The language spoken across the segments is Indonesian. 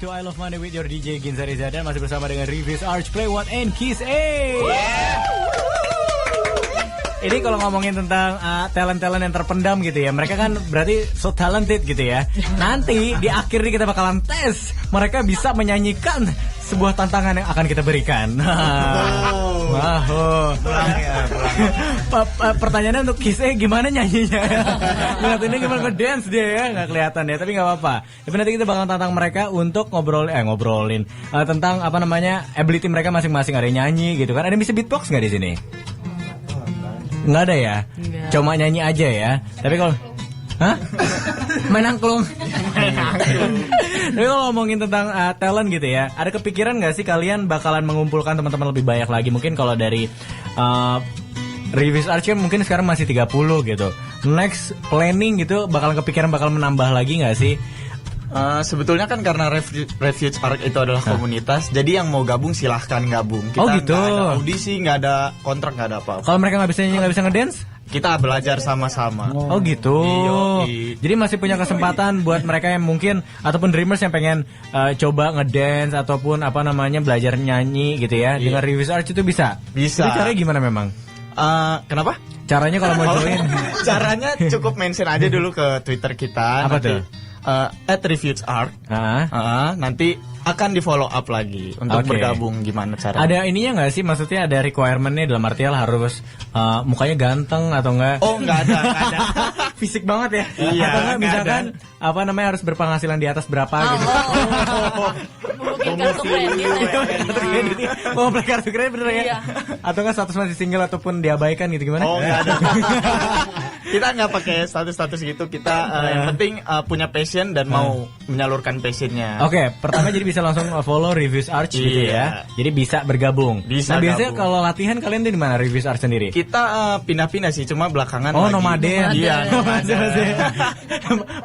to I Love Money with your DJ Ginza Reza dan masih bersama dengan Reviews Arch, Play What and Kiss A. Ini kalau ngomongin tentang talent-talent yang terpendam gitu ya, mereka kan berarti so talented gitu ya. Nanti di akhir ini kita bakalan tes mereka bisa menyanyikan sebuah tantangan yang akan kita berikan. Wow. Pertanyaannya untuk Kiss A, gimana nyanyinya? Ngeliatinnya gimana ngedance dia ya, nggak kelihatan ya, tapi nggak apa-apa. Tapi nanti kita bakal tantang mereka untuk ngobrolin tentang apa namanya ability mereka masing-masing. Ada yang nyanyi gitu kan? Ada yang bisa beatbox nggak di sini? Nggak ada ya? Enggak. Cuma nyanyi aja ya. Tapi kalau main angklung. Tapi kalau ngomongin tentang talent gitu ya, ada kepikiran nggak sih kalian bakalan mengumpulkan teman-teman lebih banyak lagi? Mungkin kalau dari Reviews Arch mungkin sekarang masih 30 gitu. Next planning gitu bakalan kepikiran bakal menambah lagi nggak sih? Sebetulnya kan karena Refuge Arch itu adalah komunitas, jadi yang mau gabung silahkan gabung. Kita gitu. Nggak ada audisi, nggak ada kontrak, nggak ada apa-apa. Kalau mereka nggak bisa nyanyi, nggak bisa ngedance, kita belajar sama-sama. Oh gitu. Jadi masih punya kesempatan buat mereka yang mungkin ataupun dreamers yang pengen coba ngedance ataupun apa namanya belajar nyanyi gitu ya. Dengan Reviews Arch itu bisa. Bisa. Tapi caranya gimana memang? Kenapa? Caranya kalau mau join? Caranya cukup mention aja dulu ke Twitter kita. Apa tuh? @refugearch. Nanti akan di follow up lagi untuk bergabung gimana caranya. Ada ininya nggak sih, maksudnya ada requirementnya dalam artian harus mukanya ganteng atau enggak? Oh nggak ada. Fisik banget ya? Iya. Atau enggak misalkan apa namanya harus berpenghasilan di atas berapa gitu? Mungkin kartu kredit ya. Mau beli kartu kredit bener ya? Iya. Atau enggak status masih single ataupun diabaikan gitu gimana? Oh nggak ada. Kita nggak pakai status gitu. Kita yang penting punya passion dan mau menyalurkan passionnya. Oke, pertama jadi bisa langsung follow Reviews Arch gitu ya. Jadi bisa bergabung. Bisa. Nah, biasanya kalau latihan kalian di mana Reviews Arch sendiri? Kita pindah-pindah sih, cuma belakangan nomaden. Iya, nomaden.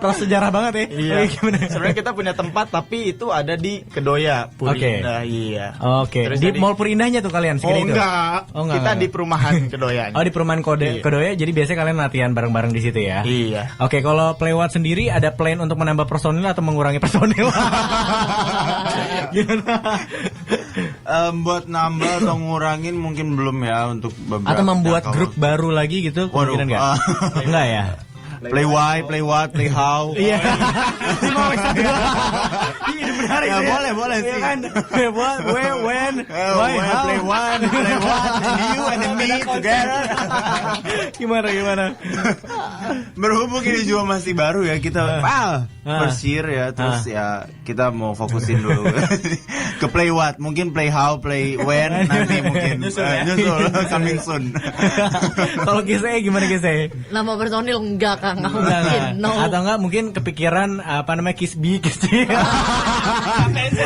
Prasejarah banget ya. Iya. Sebenarnya kita punya tempat tapi itu ada di Kedoya, Purindah. Iya. Oke. Di Mall Purindahnya tuh kalian segini itu? Enggak. Kita di perumahan Kedoya. Oh, di perumahan Kedoya. Jadi biasanya kalian latihan bareng-bareng di situ ya. Iya. Oke, kalau Play What sendiri ada plan untuk menambah personil atau mengurangi personil? Gimana? Buat nambah atau ngurangin mungkin belum ya untuk beberapa. Atau membuat grup baru lagi gitu? Kemungkinan nggak? Enggak ya? Play why, play what, play how. Iya. Ini menarik ya. Boleh sih. Iya kan? What, where, when, why, how. Play one, play what, and you and me together. Gimana? Berhubung ini juga masih baru ya, kita first year ya, terus ya kita mau fokusin dulu ke play what, mungkin play how, play when, nanti mungkin nyusul coming soon. Kalau Kiss A gimana Kiss A? Nama personil enggak Kang, nggak Enggak. mungkin. No. Atau enggak mungkin kepikiran apa namanya Kiss B, Kiss C. Sampai Z.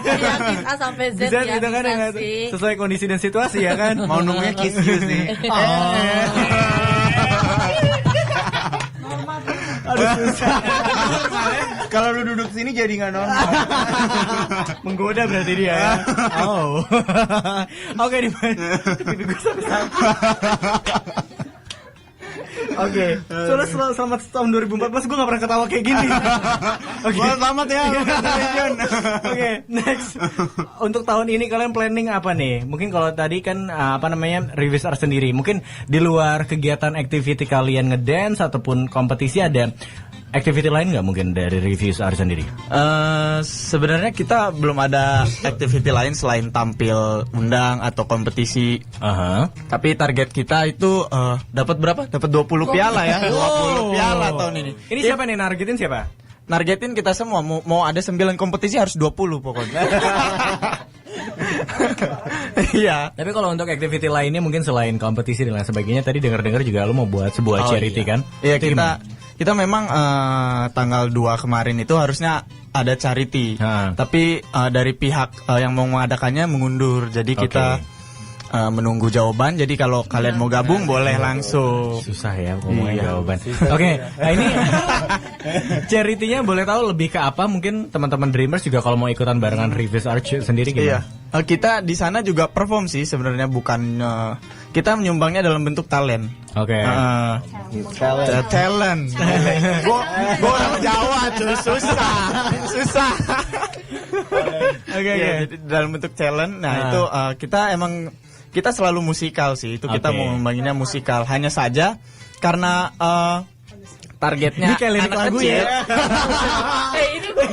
Iya, Kiss A sampai Z Bisa ya, gitu kan bisa ya, sih. sesuai kondisi dan situasi ya kan. Mau nunggunya kiss you sih. Aduh susah. Kalau lu duduk sini jadi nggak normal. Menggoda berarti dia ya. Oh. Oke, di mana? Pipi gue sampai. Oke, soalnya selamat tahun 2014 gue gak pernah ketawa kayak gini. Oke, Selamat ya. Oke, next. Untuk tahun ini kalian planning apa nih? Mungkin kalau tadi kan apa namanya Reviews Arch sendiri, mungkin di luar kegiatan activity kalian ngedance ataupun kompetisi ada activity lain nggak mungkin dari Reviews Arch sendiri? Sebenarnya kita belum ada activity lain selain tampil undang atau kompetisi. Tapi target kita itu dapat berapa? Dapat 20 piala ya. 20 piala tahun ini. Ini siapa nih nargetin siapa? Nargetin kita semua mau ada 9 kompetisi harus 20 pokoknya. Iya. Tapi kalau untuk activity lainnya mungkin selain kompetisi dan lain sebagainya, tadi dengar-dengar juga lo mau buat sebuah charity kan? Iya, kita memang tanggal 2 kemarin itu harusnya ada charity. Tapi dari pihak yang mau mengadakannya mengundur. Jadi kita menunggu jawaban. Jadi kalau kalian mau gabung boleh langsung. Susah ya ngomongin jawaban. Oke, nah ini charity-nya boleh tahu lebih ke apa? Mungkin teman-teman Dreamers juga kalau mau ikutan barengan Reviews Arch sendiri gimana? Iya. Kita di sana juga perform sih sebenarnya, bukan kita menyumbangnya dalam bentuk talent. Oke. Talent. Gua orang Jawa cuy, susah. Oke. Jadi dalam bentuk talent. Nah, itu kita selalu musikal sih. Itu kita mau membanginnya musikal. Hanya saja karena targetnya ini kayak lirik anak lagu kecil. ya. Ini gue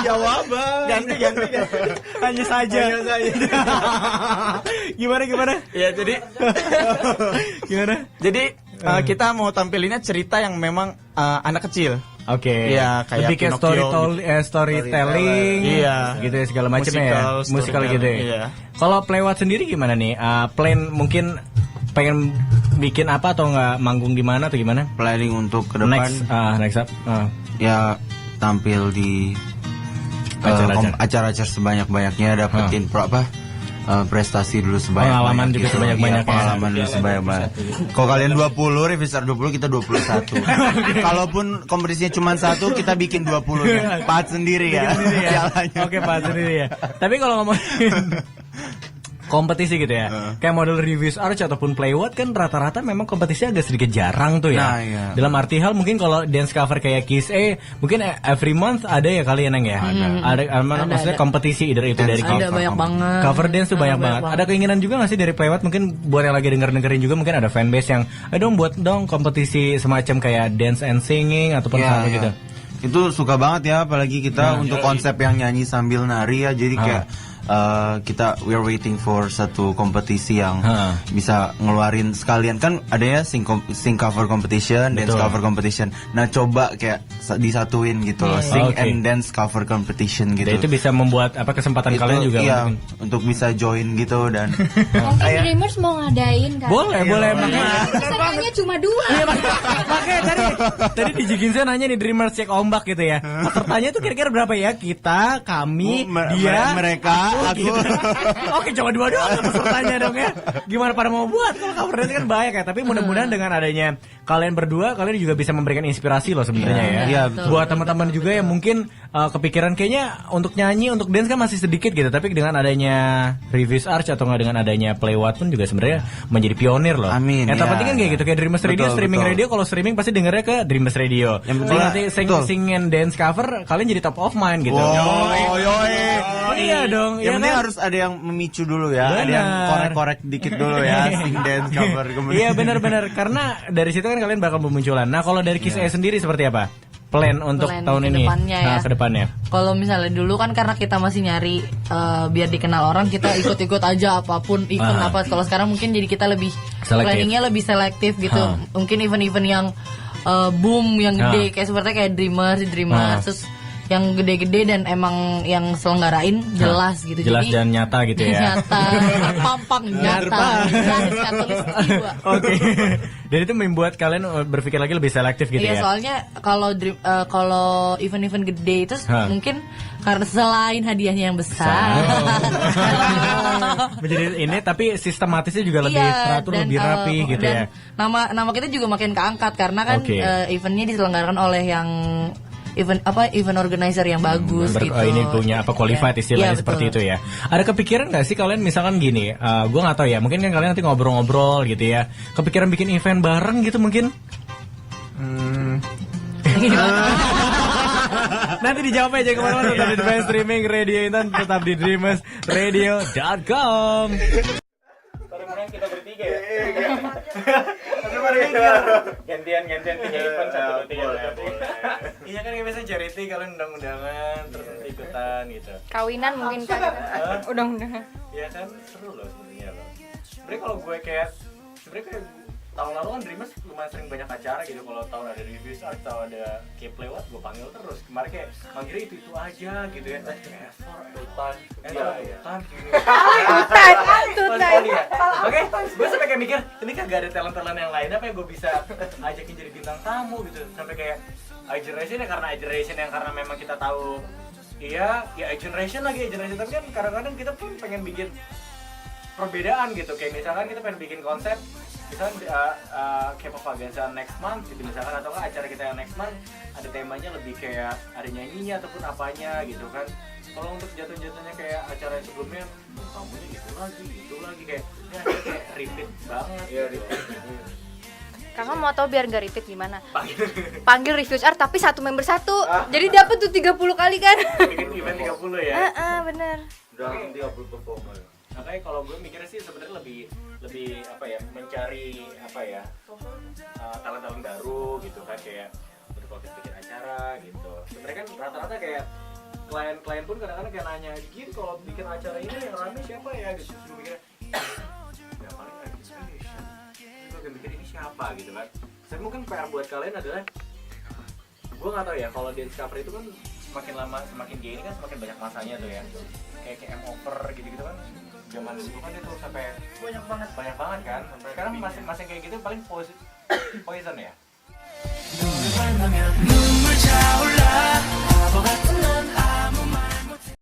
Jawaban. Ganti. Hanya saja. Gimana? Ya, jadi Gimana? Jadi kita mau tampilinnya cerita yang memang anak kecil. Oke. Iya, kayak lebih kayak Pinocchio storytelling. Iya. Gitu ya, segala macam ya. Musikal storytelling, gitu ya. iya. Kalau Playwat sendiri gimana nih? Plan mungkin pengen bikin apa atau nggak manggung di mana atau gimana? Planning untuk ke depan Next up. ya tampil di acara-acara sebanyak-banyaknya, dapetin prestasi dulu sebanyak-banyak. Pengalaman juga sebanyak-banyaknya. Pengalaman dulu sebanyak-banyak. Kalau kalian 20, Revisar 20, kita 21. Kalaupun kompetisinya cuma 1, kita bikin 20. Pat sendiri ya. Jalannya. Oke, Pak sendiri ya. Tapi kalau ngomongin kompetisi gitu ya, kayak model Reviews Arch ataupun Playwat kan rata-rata memang kompetisi agak sedikit jarang tuh ya. Nah, iya. Dalam arti hal mungkin kalau dance cover kayak Kiss mungkin every month ada ya kali ya Neng ya. Ada. Maksudnya kompetisi either itu dari ada banyak banget. Cover dance tuh banyak banget. Ada keinginan juga nggak sih dari Playwat mungkin buat yang lagi dengerin juga mungkin ada fanbase yang buat dong kompetisi semacam kayak dance and singing ataupun apa gitu. Itu suka banget ya, apalagi kita untuk konsep yang nyanyi sambil nari ya, jadi kayak we are waiting for satu kompetisi yang bisa ngeluarin sekalian, kan ada ya sing cover competition, dance cover competition. Nah, coba kayak disatuin gitu loh, sing and dance cover competition gitu. Dan itu bisa membuat kesempatan itu, kalian juga iya, untuk bisa join gitu dan mungkin Dreamers mau ngadain kan? boleh makanya. Pesertanya cuma 2. Iya, makanya tadi di Jiginza nanya nih Dreamers cek ombak gitu ya. Pesertanya tuh kira-kira berapa ya? Kita, kami, dia, mereka, aku. Oke, coba dua doang pesertanya dong ya. Gimana pada mau buat? Kalau cover dance kan banyak ya. Tapi mudah-mudahan dengan adanya kalian berdua, kalian juga bisa memberikan inspirasi loh sebenarnya ya. Iya, buat teman-teman juga yang mungkin kepikiran kayaknya untuk nyanyi, untuk dance kan masih sedikit gitu. Tapi dengan adanya Reviews Arch atau nggak dengan adanya Playwat pun juga sebenarnya menjadi pionir loh. Amin. Yang terpenting kan kayak gitu, kayak Dreamers Radio, streaming radio. Kalau streaming pasti dengernya ke Dreamers Radio. Kalau nanti sing and dance cover, kalian jadi top of mind gitu. Iya dong. Yang penting harus ada yang memicu dulu ya. Ada yang korek-korek dikit dulu ya. Sing dance cover kemudian. Iya benar-benar, karena dari situ kan kalian bakal bermunculan. Nah, kalau dari Kiss sendiri seperti apa? Plan untuk tahun ini ke depannya. Kalau misalnya dulu kan karena kita masih nyari biar dikenal orang, kita ikut-ikut aja apapun event apa. Kalau sekarang mungkin jadi kita lebih planningnya lebih selektif gitu. Mungkin event-event yang boom, yang gede kayak Dreamers terus yang gede-gede dan emang yang selenggarain jelas gitu. Jelas jadi, dan nyata gitu ya. Nyata, pampang nyata. Oke. Dan itu membuat kalian berpikir lagi lebih selektif gitu ya. Iya, soalnya kalau event-event gede itu mungkin karena selain hadiahnya yang besar. Menjadi ini tapi sistematisnya juga lebih teratur, lebih rapi gitu dan ya. Nama kita juga makin keangkat karena kan eventnya diselenggarakan oleh yang event organizer yang bagus gitu. Ini punya qualified istilahnya seperti itu ya. Ada kepikiran nggak sih kalian misalkan gini, gue nggak tahu ya, mungkin kan kalian nanti ngobrol-ngobrol gitu ya, kepikiran bikin event bareng gitu mungkin? Nanti dijawab aja kemana-mana. Tetap di Dreamers Streaming Radio Intan, tetap di dreamersradio.com. Kita bertiga ya. Gantian 3 event 1 3. Iya kan kayak biasa charity, kalian undang-undangan terus ikutan gitu. Kawinan mungkin kan. Undang-undangan. Iya kan seru loh sebenarnya loh. Sebenarnya kalau gue kayak tahun lalu kan Dreamers lumayan sering banyak acara gitu. Kalau tahun ada Reviews atau ada Playwat, gue panggil terus. Kemarin kayak manggilnya itu aja gitu ya. Tutan. Oke, gue sampai kayak mikir ini kagak ada talent-talent yang lain apa yang gue bisa ajakin jadi bintang tamu gitu. Sampai kayak iGeneration ya, karena iGeneration yang karena memang kita tahu ya iGeneration lagi iGeneration, tapi kan kadang-kadang kita pun pengen bikin perbedaan gitu. Kayak misalkan kita pengen bikin konsep misalkan K-pop Vaganza next month gitu misalkan, atau nggak acara kita yang next month ada temanya lebih kayak ada nyanyinya ataupun apanya gitu kan. Kalau untuk jatuh-jatuhnya kayak acara sebelumnya, tamunya gitu lagi kayak ini akhirnya kayak repeat banget. Iya, repeat. Kakak mau tahu biar nggak repeat gimana? Panggil reviews art tapi satu member satu. Jadi dapat tuh 30 kali kan? Bikin event 30 ya. Bener. Udah 30 performer. Makanya kalau gue mikirnya sih sebenarnya lebih apa ya, mencari apa ya, talent-talent baru gitu kan, kayak berproses bikin acara gitu. Sebenarnya kan rata-rata kayak klien pun kadang-kadang kayak nanya gitu, kalau bikin acara ini yang rame siapa ya gitu. Terus gue mikirnya ya paling lagi inspiration. Gue mikir ini siapa gitu kan. Tapi mungkin PR buat kalian adalah, gue nggak tahu ya, kalau di Discovery itu kan semakin lama semakin gini kan semakin banyak masanya tuh ya, kayak KM over gitu kan. Zaman dulu kan itu sampai banyak banget kan. Sekarang masing-masing kayak gitu paling poison ya.